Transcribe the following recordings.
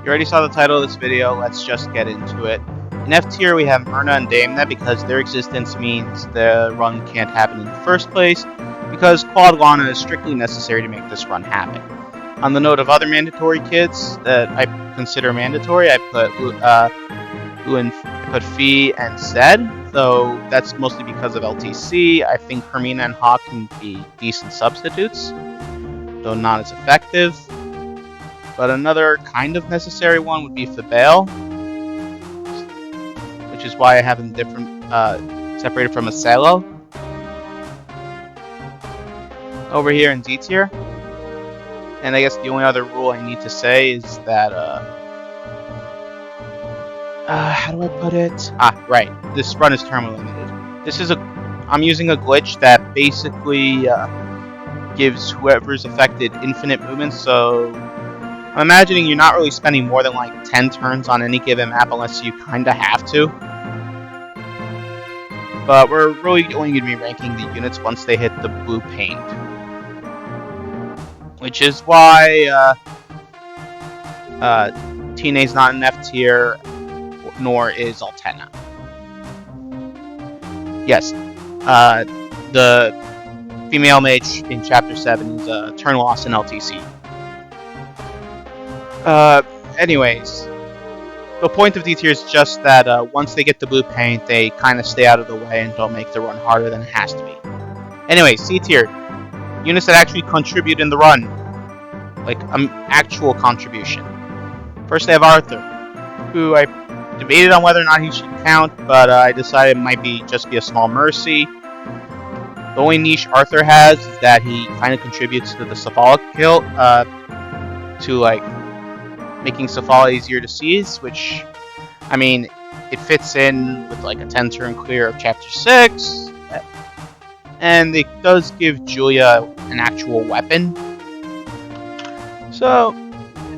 You already saw the title of this video, let's just get into it. In F tier we have Myrna and Damna because their existence means the run can't happen in the first place, because Quad Lana is strictly necessary to make this run happen. On the note of other mandatory kids that I consider mandatory, I put Fee and Zed, though that's mostly because of LTC. I think Hermina and Hawk can be decent substitutes, though not as effective. But another kind of necessary one would be Fabale, which is why I have them different, separated from Acelo. Over here in D tier. And I guess the only other rule I need to say is that, how do I put it? Right. This run is terminal limited. I'm using a glitch that basically gives whoever's affected infinite movement, so I'm imagining you're not really spending more than like 10 turns on any given map unless you kinda have to. But we're really only going to be ranking the units once they hit the blue paint. Which is why Teena's not in F tier, nor is Altena. Yes, the female mage in Chapter 7 is turn loss in LTC. Anyways, the point of D tier is just that once they get the blue paint, they kind of stay out of the way and don't make the run harder than it has to be. Anyway, C tier, units that actually contribute in the run, like actual contribution. First, I have Arthur, who I debated on whether or not he should count, but I decided it might just be a small mercy. The only niche Arthur has is that he kind of contributes to the Cephalic kill, to like making Cephala easier to seize, which, I mean, it fits in with like a 10-turn clear of Chapter 6, and it does give Julia an actual weapon, so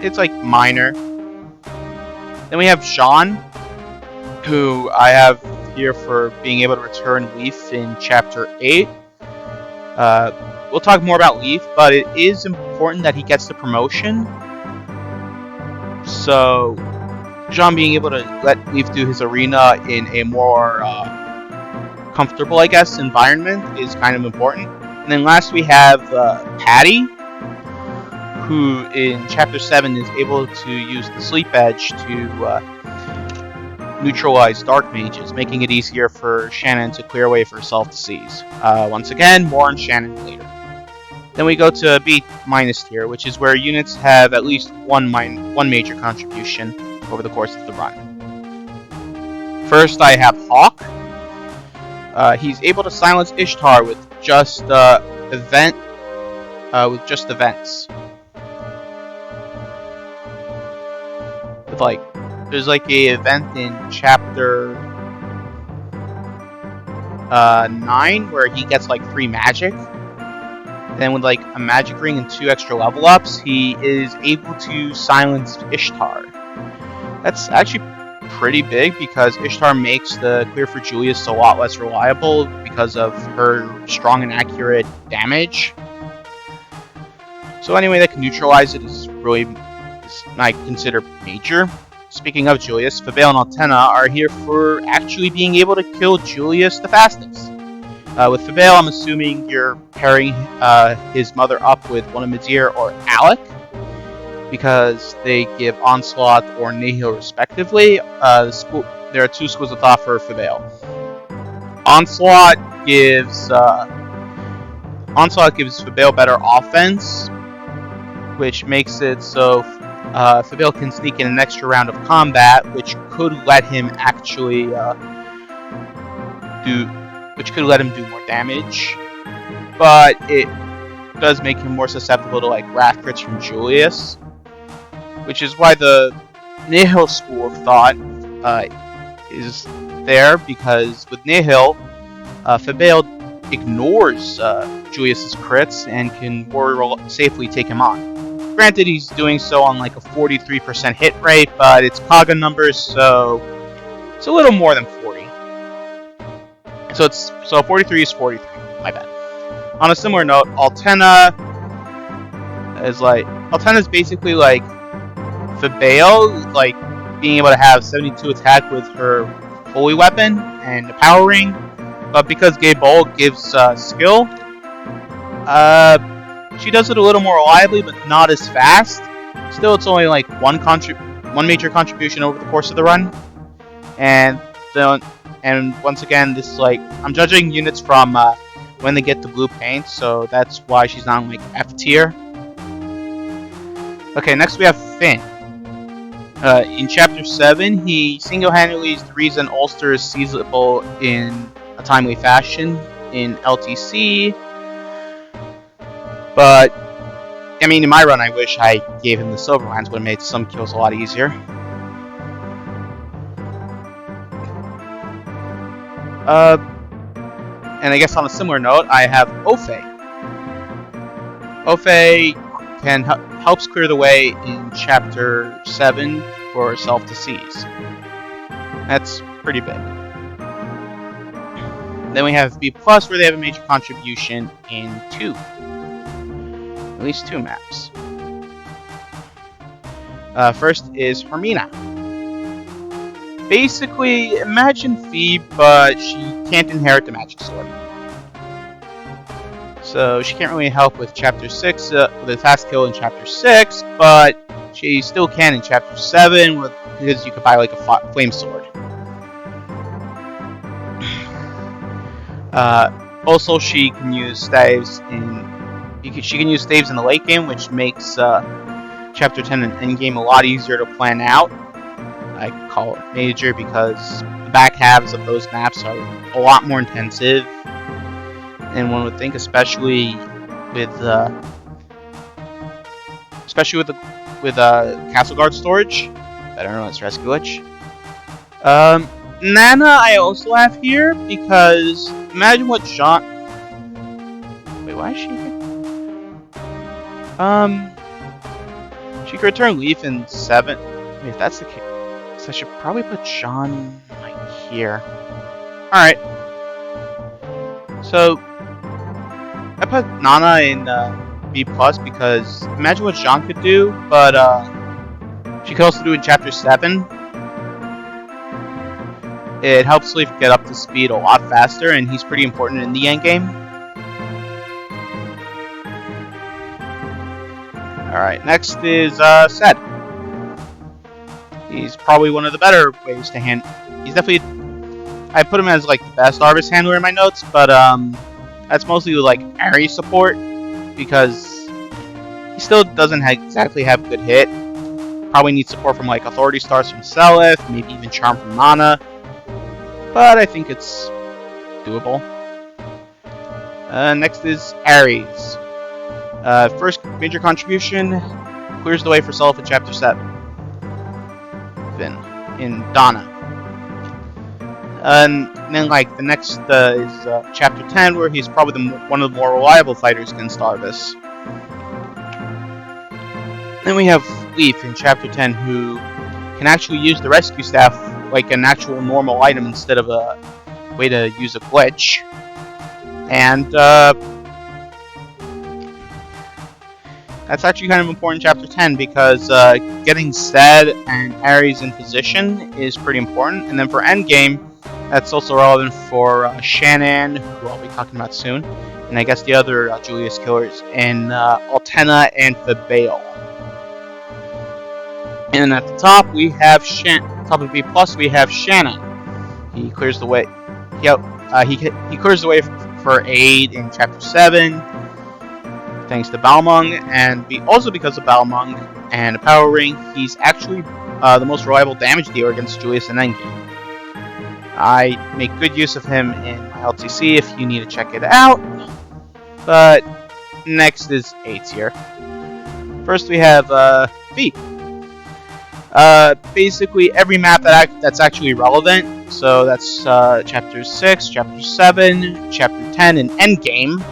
it's like minor. Then we have Jean, who I have here for being able to return Leaf in Chapter 8. We'll talk more about Leaf, but it is important that he gets the promotion. So, Jean being able to let Leaf do his arena in a more comfortable, I guess, environment is kind of important. And then last we have Patty, who in Chapter 7 is able to use the Sleep Edge to neutralize Dark Mages, making it easier for Shannon to clear away for herself to seize. Once again, more on Shannon later. Then we go to B- tier, which is where units have at least one major contribution over the course of the run. First, I have Hawk. He's able to silence Ishtar with just events. With there's like a event in Chapter 9 where he gets like 3 magic. Then with like a magic ring and 2 extra level ups, he is able to silence Ishtar. That's actually pretty big because Ishtar makes the clear for Julius a lot less reliable because of her strong and accurate damage. So anyway, that can neutralize it is I consider major. Speaking of Julius, Fabale and Altena are here for actually being able to kill Julius the fastest. With Fabale, I'm assuming you're pairing his mother up with one of Midir or Alec, because they give Onslaught or Nihil respectively. There are 2 schools of thought for Fabale. Onslaught gives Fabale better offense, which makes it so Fabale can sneak in an extra round of combat, which could let him actually do more damage, but it does make him more susceptible to like wrath crits from Julius, which is why the Nihil school of thought is there, because with Nihil, Fabale ignores Julius's crits and can more safely take him on. Granted, he's doing so on like a 43% hit rate, but it's Kaga numbers, so it's a little more than 40. So 43 is 43. My bad. On a similar note, Altena is basically like Fabale, like being able to have 72 attack with her holy weapon and the power ring, but because Gable gives skill, she does it a little more reliably, but not as fast. Still, it's only like one major contribution over the course of the run, and once again, this is like I'm judging units from when they get the blue paint, so that's why she's not like F tier. Okay, next we have Finn. In Chapter 7, he single-handedly is the reason Ulster is seizable in a timely fashion in LTC. But, I mean, in my run, I wish I gave him the Silverlands, would have made some kills a lot easier. And I guess on a similar note, I have Ofe. Ofe helps clear the way in Chapter 7 for Self to Seize. That's pretty big. Then we have B+, where they have a major contribution in at least two maps. First is Hermina. Basically, imagine Phoebe, but she can't inherit the magic sword. So she can't really help with Chapter 6, with a fast kill in Chapter 6, but she still can in Chapter 7, because you could buy like a flame sword. Also, she can use staves she can use staves in the late game, which makes Chapter 10 and endgame a lot easier to plan out. I call it major because the back halves of those maps are a lot more intensive, and one would think, especially with Castle Guard storage. I don't know, it's Rescue Glitch. Nana I also have here because imagine what Jean. Wait, why is she here? She could return Leaf in 7. Wait, if that's the case, so I should probably put Jean like here. Alright. So I put Nana in B+ because imagine what Jean could do, but she could also do in Chapter 7. It helps Leaf get up to speed a lot faster, and he's pretty important in the endgame. Alright, next is Sed. He's probably one of the better ways to he's definitely, I put him as like the best Arbus handler in my notes, but that's mostly like Ares support, because he still doesn't exactly have good hit. Probably needs support from like Authority Stars from Selith, maybe even Charm from Nana, but I think it's doable. Next is Ares. First major contribution, clears the way for Selith in Chapter 7. In Donna. And then like the next is Chapter 10, where he's probably one of the more reliable fighters against Arbus. Then we have Leaf in Chapter 10, who can actually use the rescue staff like an actual normal item instead of a way to use a glitch. And that's actually kind of important in Chapter 10 because getting Sed and Ares in position is pretty important. And then for endgame, that's also relevant for Shannon, who I'll be talking about soon, and I guess the other Julius killers in Altena and Fabale. And at the top we have top of B+, we have Shannon. He clears the way. He clears the way for aid in Chapter 7. Thanks to Balmung, and also because of Balmung and a power ring, he's actually the most reliable damage dealer against Julius in endgame. I make good use of him in my LTC if you need to check it out. But next is A tier. First we have V. Basically every map that's actually relevant. So that's Chapter 6, Chapter 7, Chapter 10, and endgame.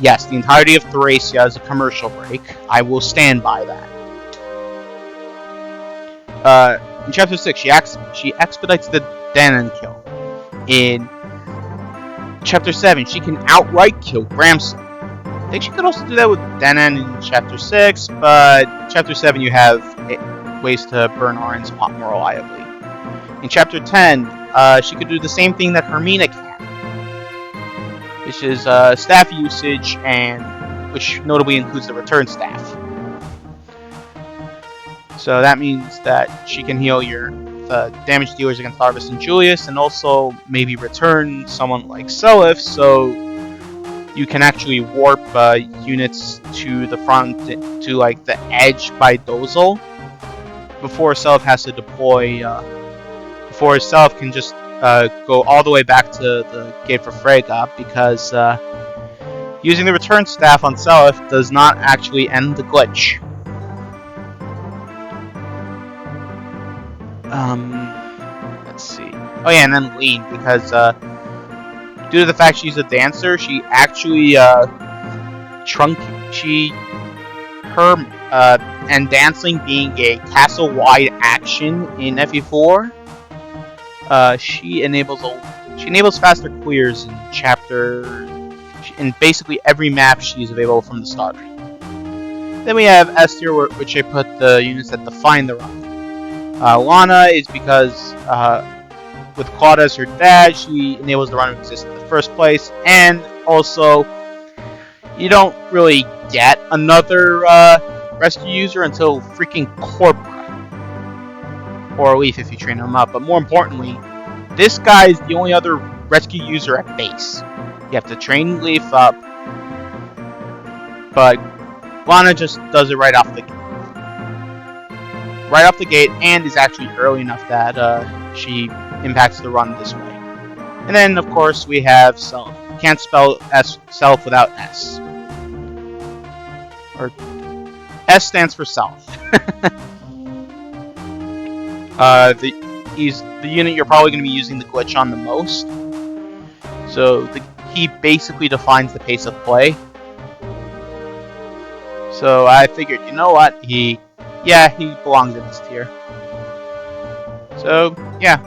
Yes, the entirety of Thracia is a commercial break. I will stand by that. In Chapter 6, she expedites the Danan kill. In Chapter 7, she can outright kill Gramson. I think she could also do that with Danan in Chapter 6, but Chapter 7 you have ways to burn Orin's pot more reliably. In Chapter 10, she could do the same thing that Hermina can, which is staff usage, and which notably includes the return staff. So that means that she can heal your damage dealers against Larvis and Julius, and also maybe return someone like Seliph, so you can actually warp units to the front, to like the edge by Dozel, before Seliph has to deploy, before Seliph can just go all the way back to the gate for Freyga, because using the return staff on Seliph does not actually end the glitch. Let's see. Oh yeah, and then Lean, because due to the fact she's a dancer, she actually and dancing being a castle-wide action in FE4, she enables faster clears in basically every map she's available from the start. Then we have S tier, which I put the units that define the run. Lana is because with Claude as her dad, she enables the run to exist in the first place, and also you don't really get another rescue user until freaking Corpora, or Leaf if you train him up. But more importantly, this guy is the only other rescue user at base. You have to train Leaf up, but Lana just does it right off the gate, and is actually early enough that she impacts the run this way. And then, of course, we have Self. Can't spell Self without S. Or S stands for Self. He's the unit you're probably going to be using the glitch on the most. So he basically defines the pace of play. So I figured, you know what, he belongs in this tier. So, yeah,